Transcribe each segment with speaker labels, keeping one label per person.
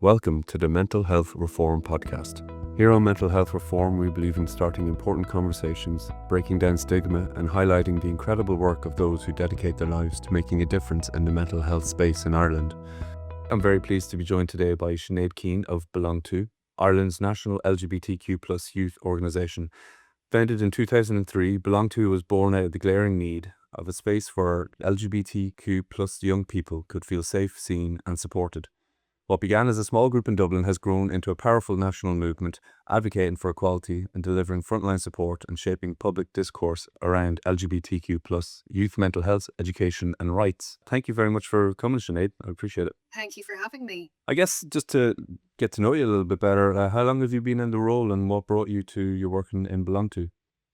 Speaker 1: Welcome to the Mental Health Reform Podcast. Here on Mental Health Reform, we believe in starting important conversations, breaking down stigma, and highlighting the incredible work of those who dedicate their lives to making a difference in the mental health space in Ireland. I'm very pleased to be joined today by Sinead Keane of BelongTo, Ireland's national LGBTQ+ youth organisation. Founded in 2003, BelongTo was born out of the glaring need of a space where LGBTQ+ young people could feel safe, seen, and supported. What began as a small group in Dublin has grown into a powerful national movement, advocating for equality and delivering frontline support and shaping public discourse around LGBTQ+, youth mental health, education and rights. Thank you very much for coming, Sinead. I appreciate it.
Speaker 2: Thank you for having me.
Speaker 1: I guess just to get to know you a little bit better, how long have you been in the role and what brought you to your work in BelongTo?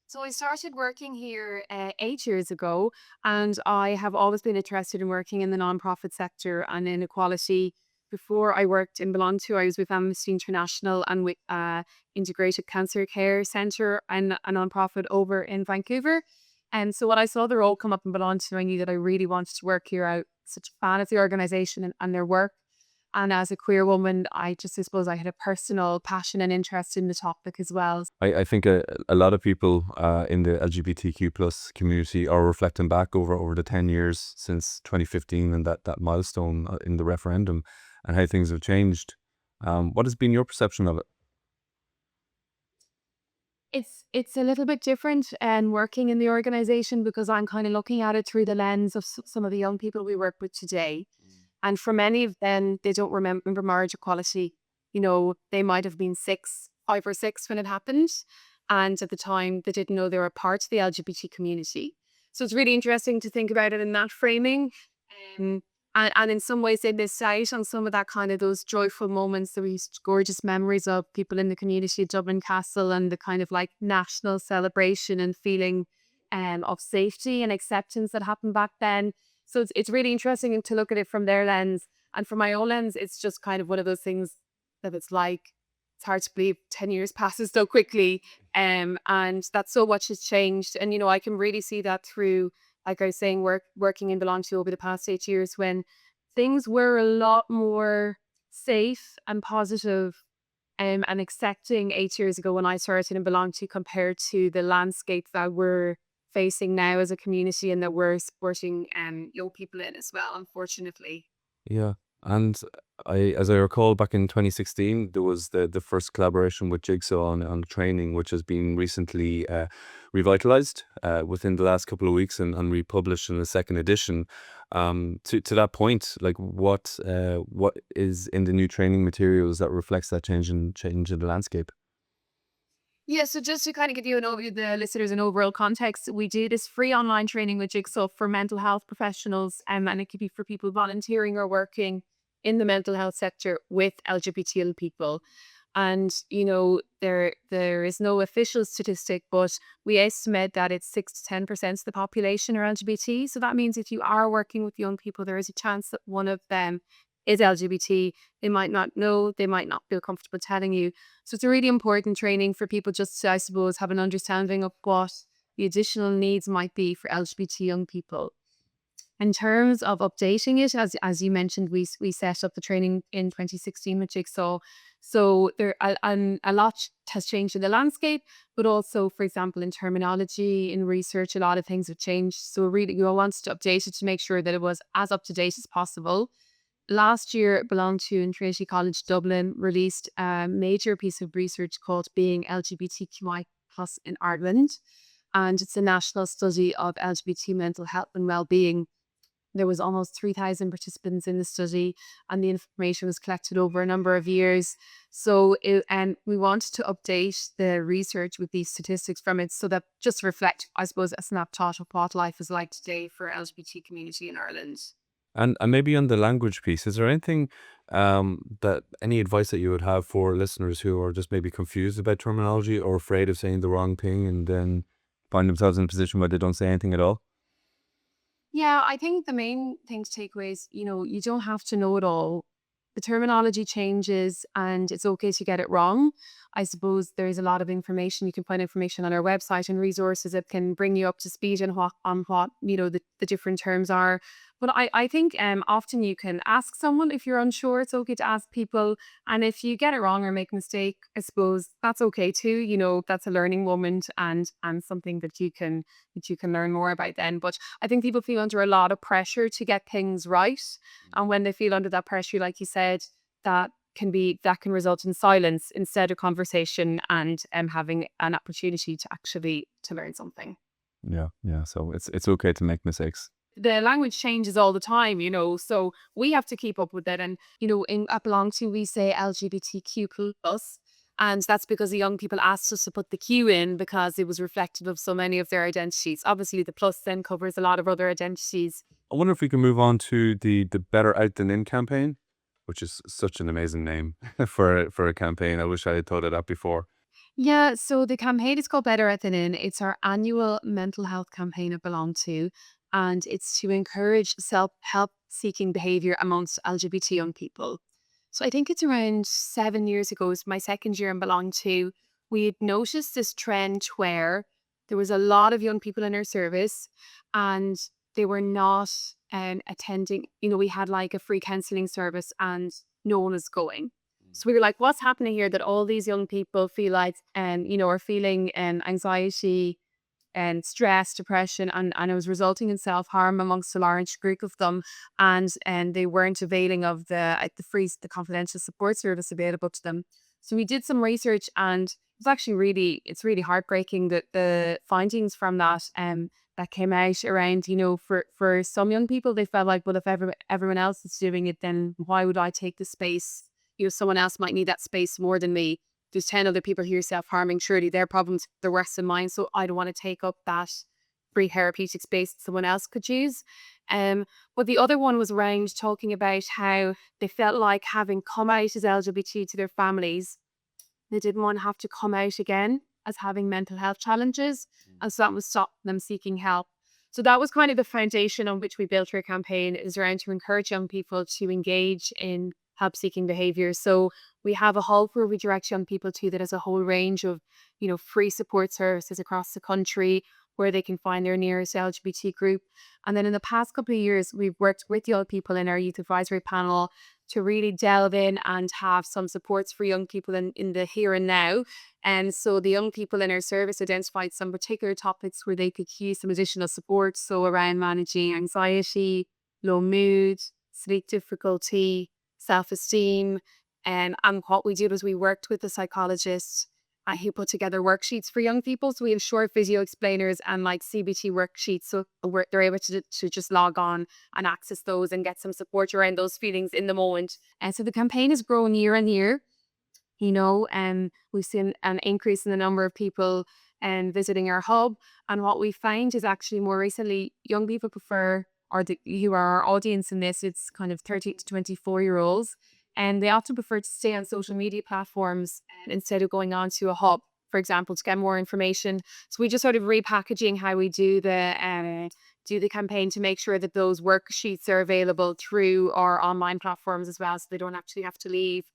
Speaker 2: So I started working here 8 years ago, and I have always been interested in working in the nonprofit sector and in equality. Before I worked in BelongTo, I was with Amnesty International and with Integrated Cancer Care Centre and a nonprofit over in Vancouver. And so when I saw the role come up in BelongTo, I knew that I really wanted to work here. I was such a fan of the organisation and their work. And as a queer woman, I suppose I had a personal passion and interest in the topic as well.
Speaker 1: I think a lot of people in the LGBTQ+ community are reflecting back over the 10 years since 2015 and that milestone in the referendum and how things have changed. What has been your perception of it?
Speaker 2: It's a little bit different and working in the organisation because I'm kind of looking at it through the lens of some of the young people we work with today. And for many of them, they don't remember marriage equality. You know, they might have been 5 or 6 when it happened. And at the time, they didn't know they were part of the LGBT community. So it's really interesting to think about it in that framing. And in some ways, they miss out on some of that kind of those joyful moments, those gorgeous memories of people in the community at Dublin Castle and the kind of like national celebration and feeling of safety and acceptance that happened back then. So it's really interesting to look at it from their lens. And from my own lens, it's just kind of one of those things that it's hard to believe 10 years passes so quickly. And that so much has changed. And, you know, I can really see that through, like I was saying, working in BelongTo over the past 8 years when things were a lot more safe and positive and accepting 8 years ago when I started in BelongTo compared to the landscape that we're facing now as a community and that we're supporting young people in as well, unfortunately.
Speaker 1: Yeah. And as I recall, back in 2016, there was the first collaboration with Jigsaw on training, which has been recently revitalized within the last couple of weeks and republished in a second edition. To that point, like what is in the new training materials that reflects that change in the landscape?
Speaker 2: Yeah, so just to kind of give you an overview, the listeners an overall context, we do this free online training with Jigsaw for mental health professionals, and it could be for people volunteering or working in the mental health sector with LGBT people. And you know, there is no official statistic, but we estimate that it's 6 to 10% of the population are LGBT. So that means if you are working with young people, there is a chance that one of them is LGBT. They might not know, they might not feel comfortable telling you. So it's a really important training for people just to, I suppose, have an understanding of what the additional needs might be for LGBT young people. In terms of updating it, as you mentioned, we set up the training in 2016 with Jigsaw. So a lot has changed in the landscape, but also, for example, in terminology, in research, a lot of things have changed. So really, we wanted to update it to make sure that it was as up to date as possible. Last year, BelongTo and Trinity College Dublin released a major piece of research called Being LGBTQI plus in Ireland. And it's a national study of LGBT mental health and well-being. There was almost 3,000 participants in the study and the information was collected over a number of years. So we wanted to update the research with these statistics from it so that just reflect, I suppose, a snapshot of what life is like today for LGBT community in Ireland.
Speaker 1: And maybe on the language piece, is there anything that any advice that you would have for listeners who are just maybe confused about terminology or afraid of saying the wrong thing and then find themselves in a position where they don't say anything at all?
Speaker 2: Yeah, I think the main thing to take away is, you know, you don't have to know it all. The terminology changes and it's okay to get it wrong. I suppose there is a lot of information. You can find information on our website and resources that can bring you up to speed on what you know, the different terms are. But I think often you can ask someone if you're unsure. It's okay to ask people. And if you get it wrong or make a mistake, I suppose that's okay too. You know, that's a learning moment and something that you can learn more about then. But I think people feel under a lot of pressure to get things right. And when they feel under that pressure, like you said, that can result in silence instead of conversation and having an opportunity to actually to learn something.
Speaker 1: Yeah, yeah. So it's okay to make mistakes.
Speaker 2: The language changes all the time, you know, so we have to keep up with it. And, you know, in at BelongTo, we say LGBTQ plus. And that's because the young people asked us to put the Q in because it was reflective of so many of their identities. Obviously, the plus then covers a lot of other identities.
Speaker 1: I wonder if we can move on to the Better Out Than In campaign, which is such an amazing name for a campaign. I wish I had thought of that before.
Speaker 2: Yeah, so the campaign is called Better at the In. It's our annual mental health campaign at BelongTo, and it's to encourage self-help seeking behavior amongst LGBT young people. So I think it's around 7 years ago, it was my second year in BelongTo, we had noticed this trend where there was a lot of young people in our service and they were not attending. You know, we had like a free counselling service and no one was going. So we were like, what's happening here that all these young people feel like, you know, are feeling anxiety and stress, depression, and it was resulting in self-harm amongst a large group of them. And they weren't availing of the confidential support service available to them. So we did some research and it's really heartbreaking that the findings from that came out around, you know, for some young people, they felt like, well, if everyone else is doing it, then why would I take the space? You know, someone else might need that space more than me. There's 10 other people here self-harming. Surely their problems are worse than mine. So I don't want to take up that free therapeutic space that someone else could use. But the other one was around talking about how they felt like having come out as LGBT to their families, they didn't want to have to come out again as having mental health challenges. And so that was stopping them seeking help. So that was kind of the foundation on which we built our campaign, is around to encourage young people to engage in help seeking behavior. So we have a hub where we direct young people to that has a whole range of, you know, free support services across the country where they can find their nearest LGBT group. And then in the past couple of years, we've worked with young people in our youth advisory panel to really delve in and have some supports for young people in the here and now. And so the young people in our service identified some particular topics where they could use some additional support. So around managing anxiety, low mood, sleep difficulty, self-esteem. And what we did was we worked with the psychologist who put together worksheets for young people. So we have short video explainers and like CBT worksheets. So they're able to just log on and access those and get some support around those feelings in the moment. And so the campaign has grown year on year, you know, and we've seen an increase in the number of people visiting our hub. And what we find is actually more recently, young people prefer, who are our audience in this, it's kind of 30 to 24-year-olds. And they often prefer to stay on social media platforms instead of going on to a hub, for example, to get more information. So we just sort of repackaging how we do the campaign to make sure that those worksheets are available through our online platforms as well, so they don't actually have to leave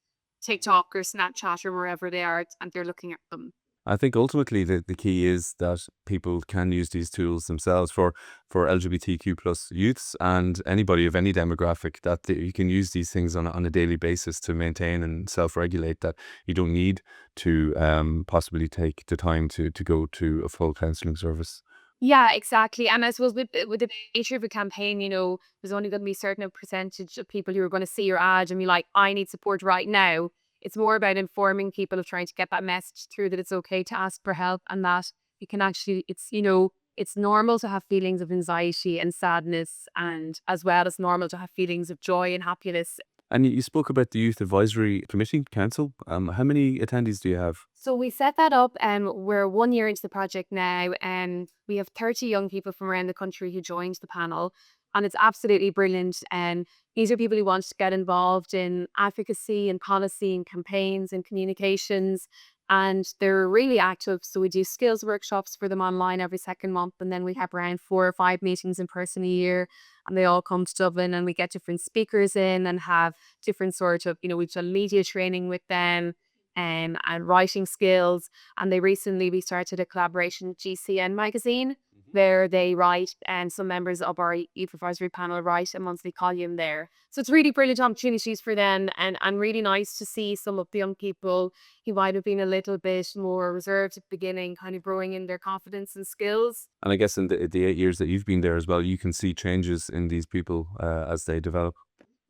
Speaker 2: TikTok or Snapchat or wherever they are and they're looking at them.
Speaker 1: I think ultimately the key is that people can use these tools themselves for LGBTQ plus youths and anybody of any demographic, that you can use these things on a daily basis to maintain and self-regulate, that you don't need to possibly take the time to go to a full counselling service.
Speaker 2: Yeah, exactly. And I suppose with the nature of a campaign, you know, there's only going to be a certain percentage of people who are going to see your ad and be like, I need support right now. It's more about informing people of trying to get that message through that it's okay to ask for help and that you can actually, it's, you know, it's normal to have feelings of anxiety and sadness, and as well as normal to have feelings of joy and happiness.
Speaker 1: And you spoke about the Youth Advisory Committee Council. How many attendees do you have?
Speaker 2: So we set that up and we're 1 year into the project now, and we have 30 young people from around the country who joined the panel, and it's absolutely brilliant. And these are people who want to get involved in advocacy and policy and campaigns and communications, and they're really active. So we do skills workshops for them online every second month, and then we have around 4 or 5 meetings in person a year, and they all come to Dublin and we get different speakers in and have different sort of, you know, we've done media training with them and writing skills. And we started a collaboration with GCN magazine. there they write, and some members of our youth advisory panel write a monthly column there. So it's really brilliant opportunities for them, and really nice to see some of the young people who might have been a little bit more reserved at the beginning, kind of growing in their confidence and skills.
Speaker 1: And I guess in the 8 years that you've been there as well, you can see changes in these people as they develop.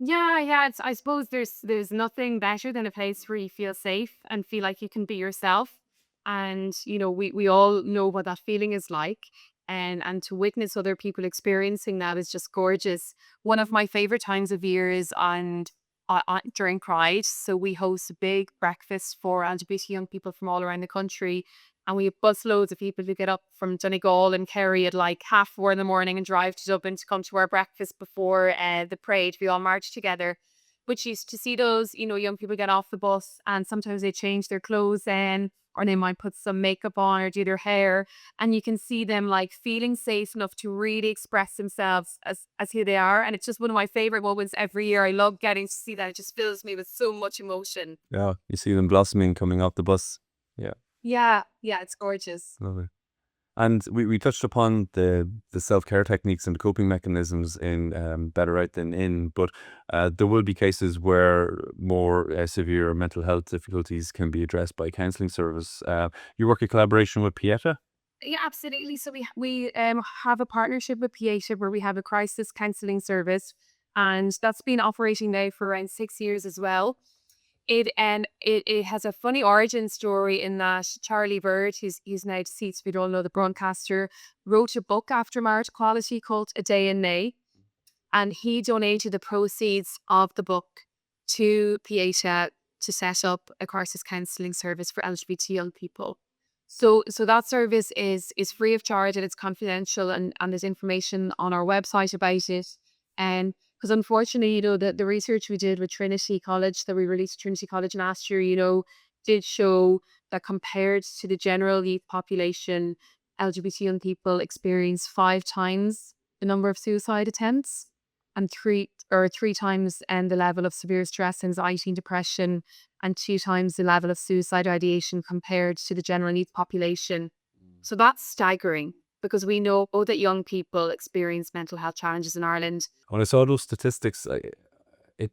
Speaker 2: Yeah. I suppose there's nothing better than a place where you feel safe and feel like you can be yourself. And we all know what that feeling is like. And to witness other people experiencing that is just gorgeous. One of my favorite times of year is during Pride. So we host a big breakfast for LGBT young people from all around the country. And we have busloads of people who get up from Donegal and Kerry at like 4:30 in the morning and drive to Dublin to come to our breakfast before the parade. We all march together. Which used to see those, young people get off the bus and sometimes they change their clothes then, or they might put some makeup on or do their hair. And you can see them like feeling safe enough to really express themselves as who they are. And it's just one of my favorite moments every year. I love getting to see that. It just fills me with so much emotion.
Speaker 1: Yeah, you see them blossoming coming off the bus. Yeah,
Speaker 2: Yeah, it's gorgeous.
Speaker 1: lovely. And we touched upon the self-care techniques and the coping mechanisms in Better Out Than In, but there will be cases where more severe mental health difficulties can be addressed by counselling service. You work in collaboration with Pieta?
Speaker 2: Yeah, absolutely. So we have a partnership with Pieta where we have a crisis counselling service, and that's been operating now for around 6 years as well. It has a funny origin story in that Charlie Bird, who's now deceased, we don't know, the broadcaster, wrote a book after marriage equality called A Day in May, and he donated the proceeds of the book to Pieta to set up a crisis counselling service for LGBT young people. So that service is free of charge and it's confidential, and there's information on our website about it. And because unfortunately, the research we did with Trinity College that we released at Trinity College last year, did show that compared to the general youth population, LGBT young people experience 5 times the number of suicide attempts and three times the level of severe stress, anxiety, and depression, and 2 times the level of suicide ideation compared to the general youth population. So that's staggering because we know that young people experience mental health challenges in Ireland.
Speaker 1: When I saw those statistics,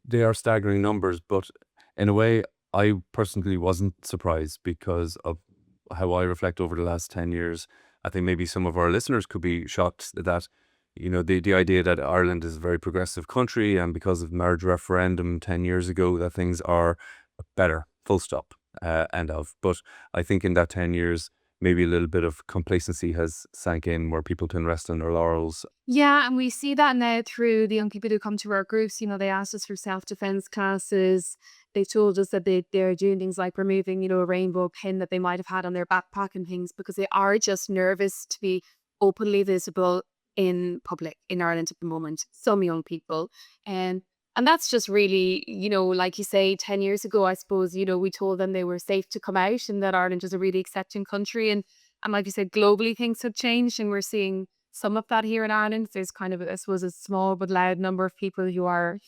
Speaker 1: they are staggering numbers, but in a way, I personally wasn't surprised because of how I reflect over the last 10 years. I think maybe some of our listeners could be shocked that, the idea that Ireland is a very progressive country and because of marriage referendum 10 years ago, that things are better, full stop, end of. But I think in that 10 years, maybe a little bit of complacency has sank in where people can rest on their laurels.
Speaker 2: Yeah, and we see that now through the young people who come to our groups. They asked us for self-defense classes. They told us that they're doing things like removing, a rainbow pin that they might have had on their backpack and things because they are just nervous to be openly visible in public in Ireland at the moment. Some young people. And that's just really, like you say, 10 years ago, I suppose, we told them they were safe to come out and that Ireland is a really accepting country. And like you said, globally things have changed and we're seeing some of that here in Ireland. There's kind of, I suppose, a small but loud number of people who are,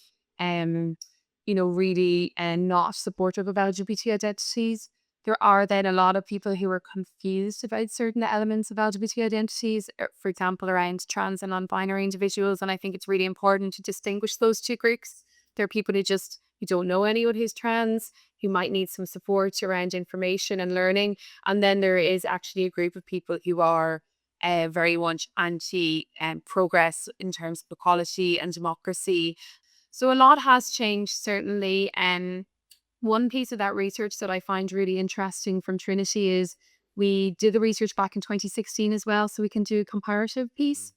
Speaker 2: really not supportive of LGBT identities. There are then a lot of people who are confused about certain elements of LGBT identities, for example, around trans and non-binary individuals. And I think it's really important to distinguish those two groups. There are people who don't know anyone who's trans, who might need some support around information and learning. And then there is actually a group of people who are very much anti progress in terms of equality and democracy. So a lot has changed, certainly. One piece of that research that I find really interesting from Trinity is we did the research back in 2016 as well, so we can do a comparative piece.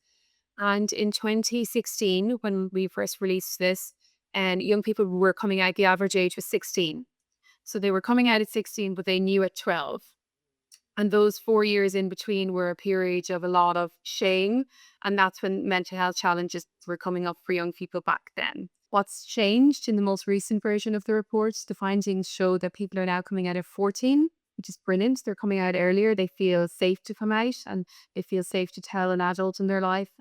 Speaker 2: And in 2016, when we first released this, and young people were coming out, the average age was 16. So they were coming out at 16, but they knew at 12. And those 4 years in between were a period of a lot of shame. And that's when mental health challenges were coming up for young people back then. What's changed in the most recent version of the reports, the findings show that people are now coming out at 14, which is brilliant. They're coming out earlier. They feel safe to come out and they feel safe to tell an adult in their life.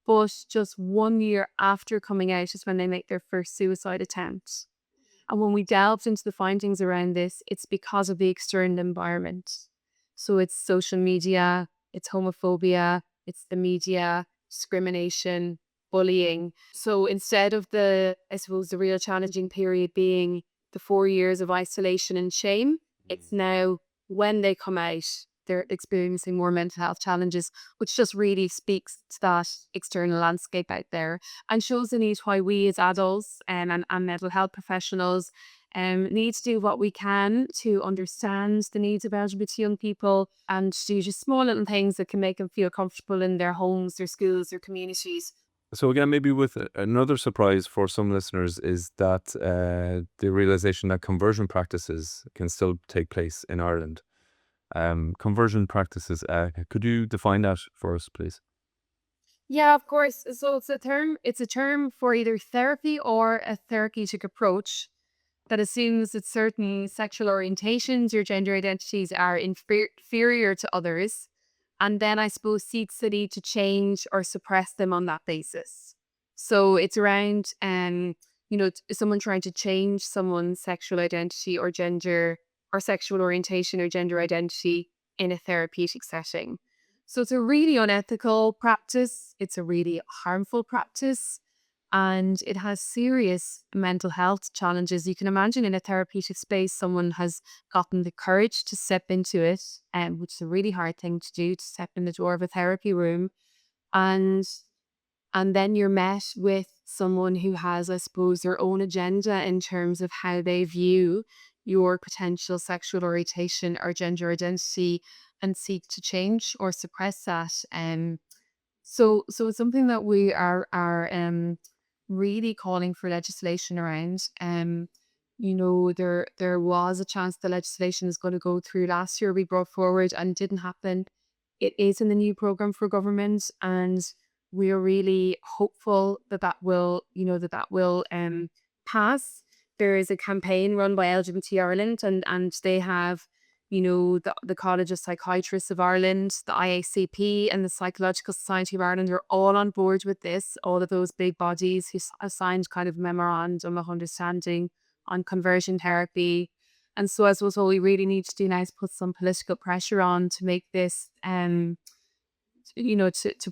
Speaker 2: But just 1 year after coming out is when they make their first suicide attempt. And when we delved into the findings around this, it's because of the external environment. So it's social media, it's homophobia, it's the media, discrimination, bullying. So instead of I suppose, the real challenging period being the 4 years of isolation and shame, it's now when they come out, they're experiencing more mental health challenges, which just really speaks to that external landscape out there and shows the need why we as adults and mental health professionals need to do what we can to understand the needs of LGBT young people and do just small little things that can make them feel comfortable in their homes, their schools, their communities.
Speaker 1: So again, maybe with another surprise for some listeners is that the realization that conversion practices can still take place in Ireland. Conversion practices, could you define that for us, please?
Speaker 2: Yeah, of course. So it's a term for either therapy or a therapeutic approach that assumes that certain sexual orientations or gender identities are inferior to others, and then I suppose seeks the need to change or suppress them on that basis. So it's around, someone trying to change someone's sexual identity or gender or sexual orientation or gender identity in a therapeutic setting. So it's a really unethical practice. It's a really harmful practice and it has serious mental health challenges. You can imagine in a therapeutic space, someone has gotten the courage to step into it, which is a really hard thing to do, to step in the door of a therapy room. And and then you're met with someone who has, I suppose, their own agenda in terms of how they view your potential sexual orientation or gender identity and seek to change or suppress that. So it's something that we are really calling for legislation around. There was a chance the legislation is going to go through last year. We brought forward and didn't happen. It is in the new program for government, and we are really hopeful that will pass. There is a campaign run by LGBT Ireland, and they have the College of Psychiatrists of Ireland, the IACP, and the Psychological Society of Ireland are all on board with this. All of those big bodies who have signed kind of memorandum of understanding on conversion therapy. And so, as was what we really need to do now is put some political pressure on to make this, to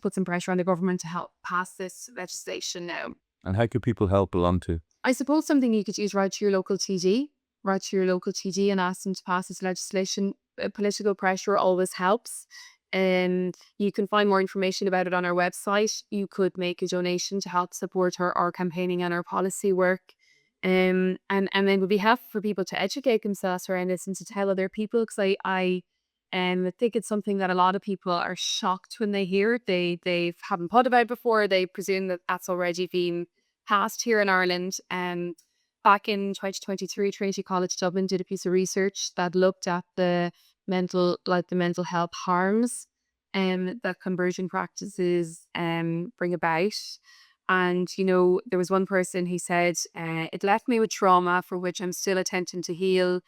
Speaker 2: put some pressure on the government to help pass this legislation now.
Speaker 1: And how could people help BelongTo?
Speaker 2: I suppose something you could use, write to your local TD and ask them to pass this legislation. Political pressure always helps. You can find more information about it on our website. You could make a donation to help support our campaigning and our policy work. And then it would be helpful for people to educate themselves around this and to tell other people, because I think it's something that a lot of people are shocked when they hear. They haven't thought about it before. They presume that that's already been passed here in Ireland. Back in 2023, Trinity College Dublin did a piece of research that looked at the mental health harms that conversion practices bring about. And, there was one person who said, it left me with trauma for which I'm still attempting to heal.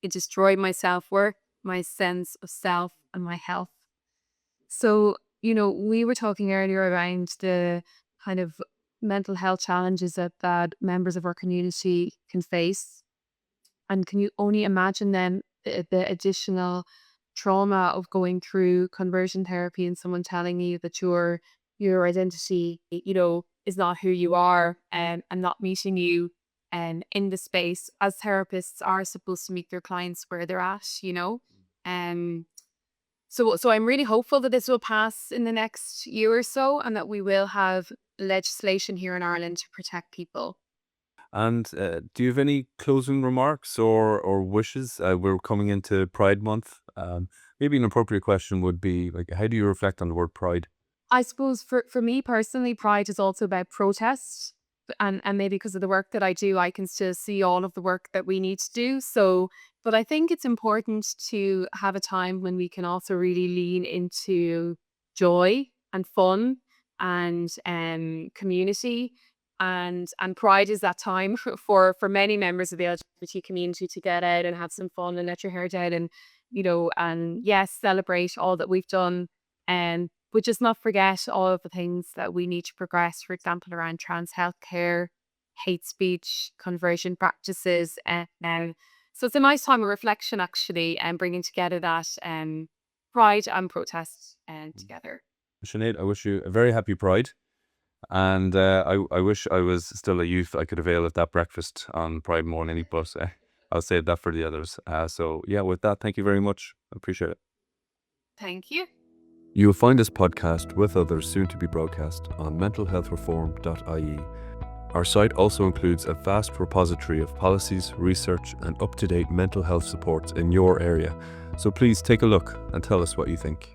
Speaker 2: It destroyed my self-worth, my sense of self, and my health. So, we were talking earlier around the kind of mental health challenges that members of our community can face. And can you only imagine then the additional trauma of going through conversion therapy and someone telling you that your identity, is not who you are, and not meeting you in the space, as therapists are supposed to meet their clients where they're at. So I'm really hopeful that this will pass in the next year or so and that we will have legislation here in Ireland to protect people.
Speaker 1: And do you have any closing remarks or wishes? We're coming into Pride Month. Maybe an appropriate question would be like, how do you reflect on the word pride?
Speaker 2: I suppose for me personally, Pride is also about protest. And maybe because of the work that I do, I can still see all of the work that we need to do. So, but I think it's important to have a time when we can also really lean into joy and fun and community. And Pride is that time for many members of the LGBT community to get out and have some fun and let your hair down and, and yes, celebrate all that we've done. But just not forget all of the things that we need to progress, for example, around trans healthcare, hate speech, conversion practices. So it's a nice time of reflection, actually, and bringing together that pride and protest together.
Speaker 1: Sinead, I wish you a very happy Pride. And I wish I was still a youth. I could avail of that breakfast on Pride morning, but I'll save that for the others. So yeah, with that, thank you very much. I appreciate it.
Speaker 2: Thank you.
Speaker 1: You will find this podcast with others soon to be broadcast on mentalhealthreform.ie. Our site also includes a vast repository of policies, research, and up-to-date mental health supports in your area. So please take a look and tell us what you think.